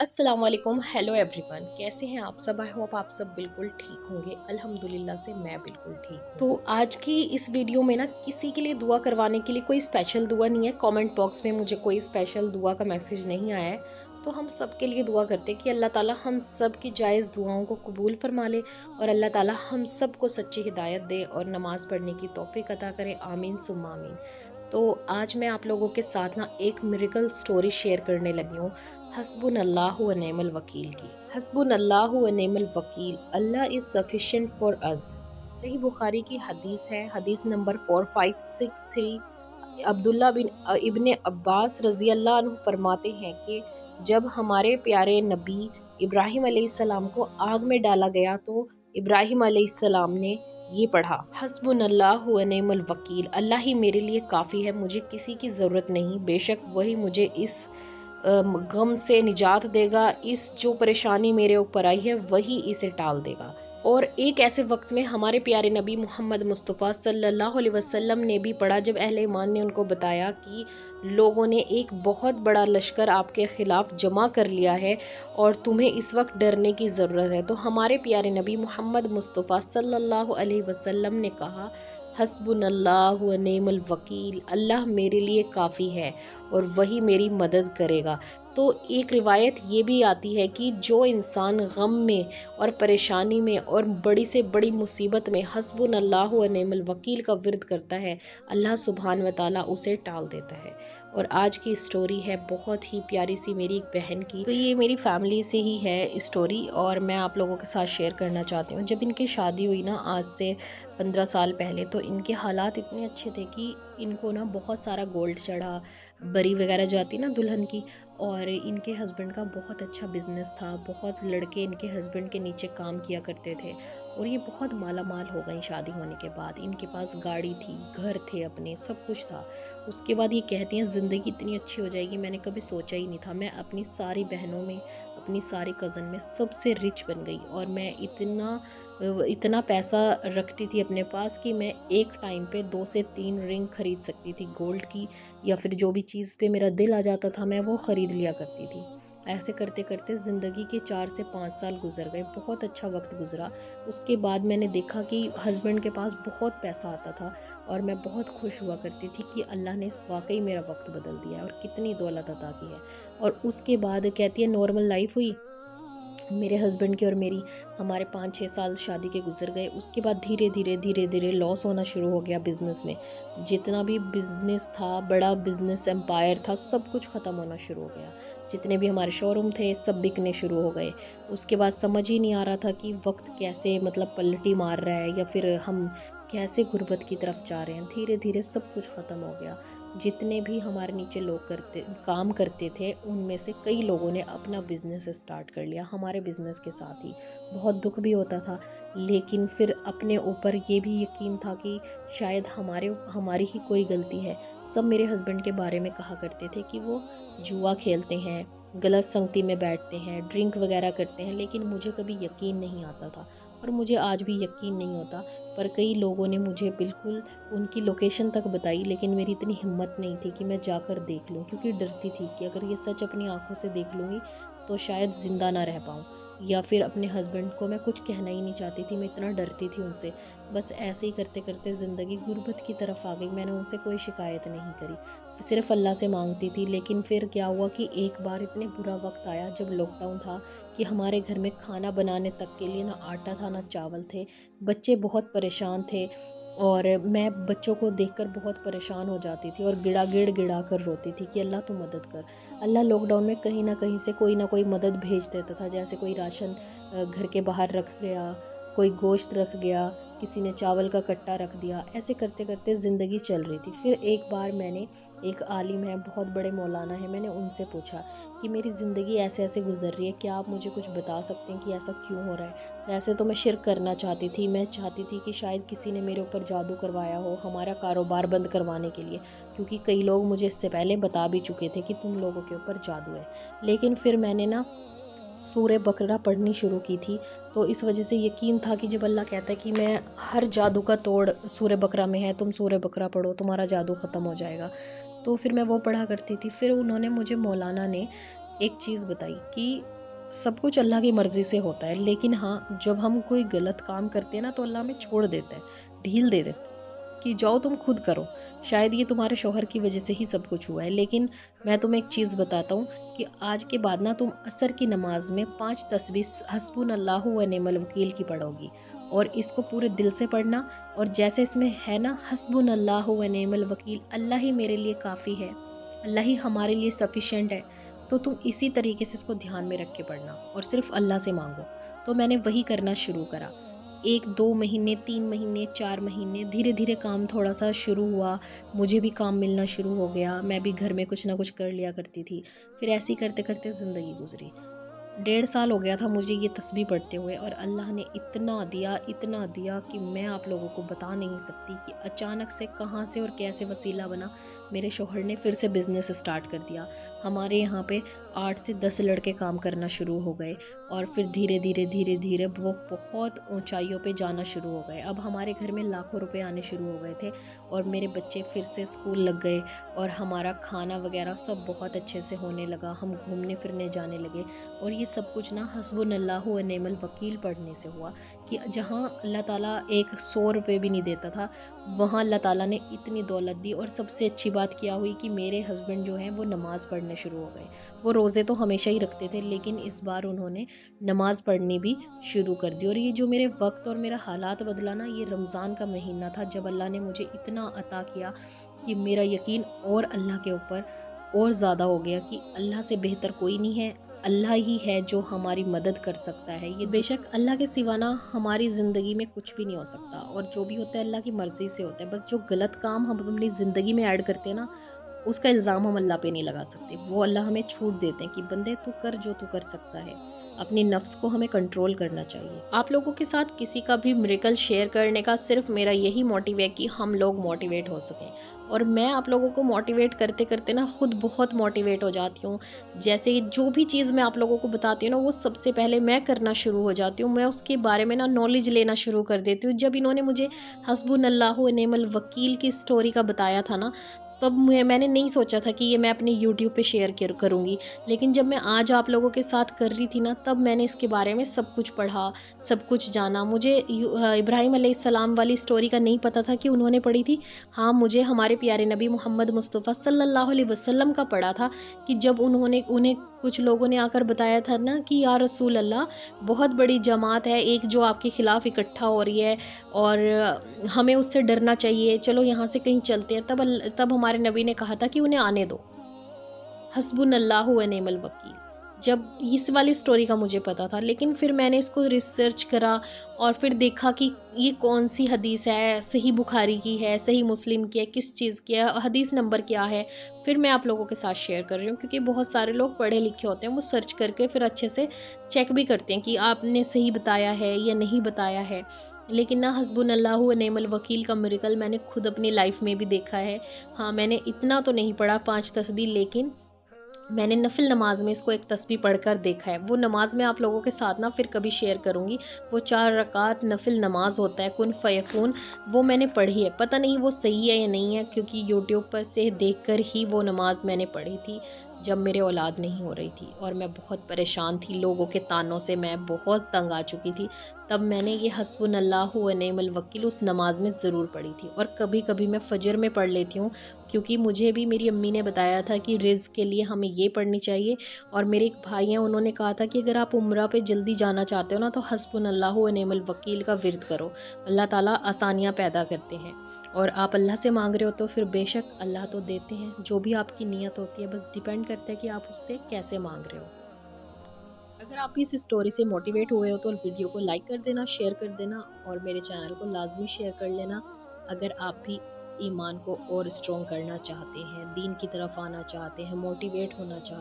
अस्सलाम वालेकुम, hello everyone. कैसे हैं आप सब? आई होप आप सब बिल्कुल ठीक होंगे। अल्हम्दुलिल्लाह से मैं बिल्कुल ठीक हूँ। तो आज की इस वीडियो में ना किसी के लिए दुआ करवाने के लिए कोई स्पेशल दुआ नहीं है। कमेंट बॉक्स में मुझे कोई स्पेशल दुआ का मैसेज नहीं आया है। तो हम सब के लिए दुआ करते हैं कि अल्लाह ताला हम सब की जायज़ दुआओं को कबूल फरमा ले और अल्लाह ताला हम सब को सच्ची हिदायत दे और नमाज़ पढ़ने की तौफीक अता करे। आमीन सुम्मा आमीन। तो आज मैं आप लोगों के साथ ना एक मिरेकल स्टोरी शेयर करने लगी हूँ हस्बुनल्लाहु व निअमल वकील की। हस्बुनल्लाहु व निअमल वकील, अल्लाह इज़ सफिशिएंट फॉर अस। सही बुखारी की हदीस है, हदीस नंबर 4563। अब्दुल्ला बिन इब्ने अब्बास रज़ी अल्लाह अन्हु फरमाते हैं कि जब हमारे प्यारे नबी इब्राहिम अलैहिस्सलाम को आग में डाला गया तो इब्राहिम अलैहिस्सलाम ने ये पढ़ा, हस्बुनल्लाहु व निअमल वकील, अल्लाह ही मेरे लिए काफ़ी है, मुझे किसी की ज़रूरत नहीं, बेशक वही मुझे इस गम से निजात देगा, इस जो परेशानी मेरे ऊपर आई है वही इसे टाल देगा। और एक ऐसे वक्त में हमारे प्यारे नबी मोहम्मद मुस्तफ़ा सल्लल्लाहु अलैहि वसल्लम ने भी पढ़ा जब अहले ईमान ने उनको बताया कि लोगों ने एक बहुत बड़ा लश्कर आपके ख़िलाफ़ जमा कर लिया है और तुम्हें इस वक्त डरने की ज़रूरत है। तो हमारे प्यारे नबी मोहम्मद मुस्तफ़ा सल्लल्लाहु अलैहि वसल्लम ने कहा, हस्बुनल्लाहु व निअमल वकील, अल्लाह मेरे लिए काफ़ी है और वही मेरी मदद करेगा। तो एक रिवायत ये भी आती है कि जो इंसान गम में और परेशानी में और बड़ी से बड़ी मुसीबत में हस्बुनल्लाहु व निअमल वकील का विर्द करता है, अल्लाह सुब्हान व तआला उसे टाल देता है। और आज की स्टोरी है बहुत ही प्यारी सी मेरी एक बहन की। तो ये मेरी फैमिली से ही है स्टोरी और मैं आप लोगों के साथ शेयर करना चाहती हूँ। जब इनकी शादी हुई ना आज से 15 साल पहले, तो इनके हालात इतने अच्छे थे कि इनको ना बहुत सारा गोल्ड चढ़ा, बरी वगैरह जाती ना दुल्हन की। और इनके हस्बैंड का बहुत अच्छा बिजनेस था, बहुत लड़के इनके हस्बैंड के नीचे काम किया करते थे और ये बहुत माला माल हो गई शादी होने के बाद। इनके पास गाड़ी थी, घर थे अपने, सब कुछ था। उसके बाद ये कहती हैं ज़िंदगी इतनी अच्छी हो जाएगी, मैंने कभी सोचा ही नहीं था। मैं अपनी सारी बहनों में, अपनी सारी कज़न में सबसे रिच बन गई और मैं इतना पैसा रखती थी अपने पास कि मैं एक टाइम पे 2 से 3 रिंग खरीद सकती थी गोल्ड की, या फिर जो भी चीज़ पे मेरा दिल आ जाता था मैं वो ख़रीद लिया करती थी। ऐसे करते करते ज़िंदगी के 4 से 5 साल गुजर गए, बहुत अच्छा वक्त गुजरा। उसके बाद मैंने देखा कि हस्बैंड के पास बहुत पैसा आता था और मैं बहुत खुश हुआ करती थी कि अल्लाह ने वाकई मेरा वक्त बदल दिया है और कितनी दौलत अता की है। और उसके बाद कहती है नॉर्मल लाइफ हुई मेरे हस्बैंड की और मेरी। हमारे 5-6 साल शादी के गुजर गए। उसके बाद धीरे धीरे धीरे धीरे लॉस होना शुरू हो गया बिज़नेस में। जितना भी बिज़नेस था, बड़ा बिज़नेस एम्पायर था, सब कुछ ख़त्म होना शुरू हो गया। जितने भी हमारे शोरूम थे सब बिकने शुरू हो गए। उसके बाद समझ ही नहीं आ रहा था कि वक्त कैसे मतलब पलटी मार रहा है या फिर हम कैसे गुर्बत की तरफ जा रहे हैं। धीरे धीरे सब कुछ ख़त्म हो गया। जितने भी हमारे नीचे लोग काम करते थे उनमें से कई लोगों ने अपना बिज़नेस स्टार्ट कर लिया हमारे बिज़नेस के साथ ही। बहुत दुख भी होता था, लेकिन फिर अपने ऊपर ये भी यकीन था कि शायद हमारी ही कोई गलती है। सब मेरे हस्बैंड के बारे में कहा करते थे कि वो जुआ खेलते हैं, गलत संगति में बैठते हैं, ड्रिंक वगैरह करते हैं, लेकिन मुझे कभी यकीन नहीं आता था और मुझे आज भी यकीन नहीं होता। पर कई लोगों ने मुझे बिल्कुल उनकी लोकेशन तक बताई, लेकिन मेरी इतनी हिम्मत नहीं थी कि मैं जाकर देख लूं, क्योंकि डरती थी कि अगर ये सच अपनी आंखों से देख लूँगी तो शायद ज़िंदा ना रह पाऊँ। या फिर अपने हस्बैंड को मैं कुछ कहना ही नहीं चाहती थी, मैं इतना डरती थी उनसे। बस ऐसे ही करते करते ज़िंदगी गुर्बत की तरफ आ गई। मैंने उनसे कोई शिकायत नहीं करी, सिर्फ अल्लाह से मांगती थी। लेकिन फिर क्या हुआ कि एक बार इतने बुरा वक्त आया जब लॉकडाउन था कि हमारे घर में खाना बनाने तक के लिए ना आटा था ना चावल थे। बच्चे बहुत परेशान थे और मैं बच्चों को देखकर बहुत परेशान हो जाती थी और गिड़ा कर रोती थी कि अल्लाह तू मदद कर। अल्लाह लॉकडाउन में कहीं ना कहीं से कोई ना कोई मदद भेज देता था, जैसे कोई राशन घर के बाहर रख गया, कोई गोश्त रख गया, किसी ने चावल का कट्टा रख दिया। ऐसे करते करते ज़िंदगी चल रही थी। फिर एक बार मैंने, एक आलिम है, बहुत बड़े मौलाना है, मैंने उनसे पूछा कि मेरी ज़िंदगी ऐसे ऐसे गुजर रही है, क्या आप मुझे कुछ बता सकते हैं कि ऐसा क्यों हो रहा है। वैसे तो मैं शिरक करना चाहती थी, मैं चाहती थी कि शायद किसी ने मेरे ऊपर जादू करवाया हो हमारा कारोबार बंद करवाने के लिए, क्योंकि कई लोग मुझे इससे पहले बता भी चुके थे कि तुम लोगों के ऊपर जादू है। लेकिन फिर मैंने ना सूरह बकरा पढ़नी शुरू की थी, तो इस वजह से यकीन था कि जब अल्लाह कहता है कि मैं हर जादू का तोड़ सूरह बकरा में है, तुम सूरह बकरा पढ़ो तुम्हारा जादू ख़त्म हो जाएगा, तो फिर मैं वो पढ़ा करती थी। फिर उन्होंने मुझे, मौलाना ने ایک چیز بتائی کہ سب کچھ اللہ کی مرضی سے ہوتا ہے، لیکن ہاں جب ہم کوئی غلط کام کرتے ہیں نا تو اللہ ہمیں چھوڑ دیتا ہے، ڈھیل دے دیتا ہے کہ جاؤ تم خود کرو، شاید یہ تمہارے شوہر کی وجہ سے ہی سب کچھ ہوا ہے۔ لیکن میں تمہیں ایک چیز بتاتا ہوں کہ آج کے بعد نا تم عصر کی نماز میں 5 تسبیح حسبنا اللہ و نعم الوکیل کی پڑھو گی، اور اس کو پورے دل سے پڑھنا، اور جیسے اس میں ہے نا حسبنا اللہ و نعم الوکیل، اللہ ہی میرے لیے کافی ہے، اللہ ہی ہمارے لیے سفیشینٹ ہے، تو تم اسی طریقے سے اس کو دھیان میں رکھ کے پڑھنا اور صرف اللہ سے مانگو۔ تو میں نے وہی کرنا شروع کرا، 1 2 مہینے 3 مہینے 4 مہینے، دھیرے دھیرے کام تھوڑا سا شروع ہوا، مجھے بھی کام ملنا شروع ہو گیا، میں بھی گھر میں کچھ نہ کچھ کر لیا کرتی تھی۔ پھر ایسے ہی کرتے کرتے زندگی گزری، 1.5 سال ہو گیا تھا مجھے یہ تسبیح پڑھتے ہوئے، اور اللہ نے اتنا دیا کہ میں آپ لوگوں کو بتا نہیں سکتی کہ اچانک سے کہاں سے اور کیسے وسیلہ بنا۔ میرے شوہر نے پھر سے بزنس اسٹارٹ کر دیا، ہمارے یہاں پہ 8 سے 10 لڑکے کام کرنا شروع ہو گئے، اور پھر دھیرے دھیرے وہ بہت اونچائیوں پہ جانا شروع ہو گئے۔ اب ہمارے گھر میں لاکھوں روپے آنے شروع ہو گئے تھے، اور میرے بچے پھر سے اسکول لگ گئے، اور ہمارا کھانا وغیرہ سب بہت اچھے سے ہونے لگا، ہم گھومنے پھرنے جانے لگے، اور یہ سب کچھ نا حسبنا اللہ و نعم الوکیل پڑھنے سے ہوا کہ جہاں اللہ تعالیٰ 100 روپے بھی نہیں دیتا تھا، وہاں اللہ تعالیٰ نے اتنی دولت دی۔ اور سب سے اچھی بات کیا ہوئی کہ میرے ہسبینڈ جو ہیں وہ نماز پڑھنے شروع ہو گئے، وہ روزے تو ہمیشہ ہی رکھتے تھے، لیکن اس بار انہوں نے نماز پڑھنی بھی شروع کر دی۔ اور یہ جو میرے وقت اور میرا حالات بدلا نا، یہ رمضان کا مہینہ تھا جب اللہ نے مجھے اتنا عطا کیا کہ میرا یقین اور اللہ کے اوپر اور زیادہ ہو گیا کہ اللہ سے بہتر کوئی نہیں ہے، اللہ ہی ہے جو ہماری مدد کر سکتا ہے۔ یہ بے شک اللہ کے سوا نا ہماری زندگی میں کچھ بھی نہیں ہو سکتا، اور جو بھی ہوتا ہے اللہ کی مرضی سے ہوتا ہے۔ بس جو غلط کام ہم اپنی زندگی میں ایڈ کرتے ہیں نا، اس کا الزام ہم اللہ پہ نہیں لگا سکتے، وہ اللہ ہمیں چھوٹ دیتے ہیں کہ بندے تو کر جو تو کر سکتا ہے۔ اپنی نفس کو ہمیں کنٹرول کرنا چاہیے۔ آپ لوگوں کے ساتھ کسی کا بھی میریکل شیئر کرنے کا صرف میرا یہی موٹیو ہے کہ ہم لوگ موٹیویٹ ہو سکیں، اور میں آپ لوگوں کو موٹیویٹ کرتے کرتے نا خود بہت موٹیویٹ ہو جاتی ہوں۔ جیسے جو بھی چیز میں آپ لوگوں کو بتاتی ہوں نا، وہ سب سے پہلے میں کرنا شروع ہو جاتی ہوں، میں اس کے بارے میں نا نالج لینا شروع کر دیتی ہوں۔ جب انہوں نے مجھے حسبنا اللہ و نعم الوکیل کی سٹوری کا بتایا تھا نا، تب میں نے نہیں سوچا تھا کہ یہ میں اپنے یوٹیوب پہ شیئر کروں گی، لیکن جب میں آج آپ لوگوں کے ساتھ کر رہی تھی نا، تب میں نے اس کے بارے میں سب کچھ پڑھا، سب کچھ جانا۔ مجھے ابراہیم علیہ السلام والی سٹوری کا نہیں پتہ تھا کہ انہوں نے پڑھی تھی، ہاں مجھے ہمارے پیارے نبی محمد مصطفیٰ صلی اللہ علیہ وسلم کا پڑھا تھا کہ جب انہیں کچھ لوگوں نے آ کر بتایا تھا نا کہ یا رسول اللہ، بہت بڑی جماعت ہے ایک جو آپ کے خلاف اکٹھا ہو رہی ہے، اور ہمیں اس سے ڈرنا چاہیے، چلو یہاں سے کہیں چلتے ہیں۔ تب ہمارے نبی نے کہا تھا کہ انہیں آنے دو، حسبنا اللہ و نعم الوکیل۔ جب اس والی سٹوری کا مجھے پتا تھا، لیکن پھر میں نے اس کو ریسرچ کرا، اور پھر دیکھا کہ یہ کون سی حدیث ہے، صحیح بخاری کی ہے، صحیح مسلم کی ہے، کس چیز کی ہے، حدیث نمبر کیا ہے۔ پھر میں آپ لوگوں کے ساتھ شیئر کر رہی ہوں، کیونکہ بہت سارے لوگ پڑھے لکھے ہوتے ہیں، وہ سرچ کر کے پھر اچھے سے چیک بھی کرتے ہیں کہ آپ نے صحیح بتایا ہے یا نہیں بتایا ہے۔ لیکن نہ حسبنا اللہ و نعم الوکیل کا میریکل میں نے خود اپنی لائف میں بھی دیکھا ہے۔ ہاں میں نے اتنا تو نہیں پڑھا 5 تسبیح، لیکن میں نے نفل نماز میں اس کو ایک تسبیح پڑھ کر دیکھا ہے۔ وہ نماز میں آپ لوگوں کے ساتھ نا پھر کبھی شیئر کروں گی، وہ 4 رکعت نفل نماز ہوتا ہے کن فیکون، وہ میں نے پڑھی ہے، پتہ نہیں وہ صحیح ہے یا نہیں ہے، کیونکہ یوٹیوب پر سے دیکھ کر ہی وہ نماز میں نے پڑھی تھی جب میرے اولاد نہیں ہو رہی تھی، اور میں بہت پریشان تھی، لوگوں کے تانوں سے میں بہت تنگ آ چکی تھی۔ تب میں نے یہ حسبنا اللہ و نعم الوکیل اس نماز میں ضرور پڑھی تھی، اور کبھی کبھی میں فجر میں پڑھ لیتی ہوں، کیونکہ مجھے بھی میری امی نے بتایا تھا کہ رزق کے لیے ہمیں یہ پڑھنی چاہیے، اور میرے ایک بھائی ہیں انہوں نے کہا تھا کہ اگر آپ عمرہ پہ جلدی جانا چاہتے ہو نا، تو حسبنا اللہ و نعم الوکیل کا ورد کرو، اللہ تعالیٰ آسانیاں پیدا کرتے ہیں، اور آپ اللہ سے مانگ رہے ہو تو پھر بے شک اللہ تو دیتے ہیں، جو بھی آپ کی نیت ہوتی ہے، بس ڈیپینڈ کرتا ہے کہ آپ اس سے کیسے مانگ رہے ہو۔ اگر آپ اس اسٹوری سے موٹیویٹ ہوئے ہو تو ویڈیو کو لائک کر دینا، شیئر کر دینا، اور میرے چینل کو لازمی شیئر کر لینا۔ اگر آپ بھی ایمان کو اور اسٹرونگ کرنا چاہتے ہیں، دین کی طرف آنا چاہتے ہیں، موٹیویٹ ہونا چاہتے ہیں،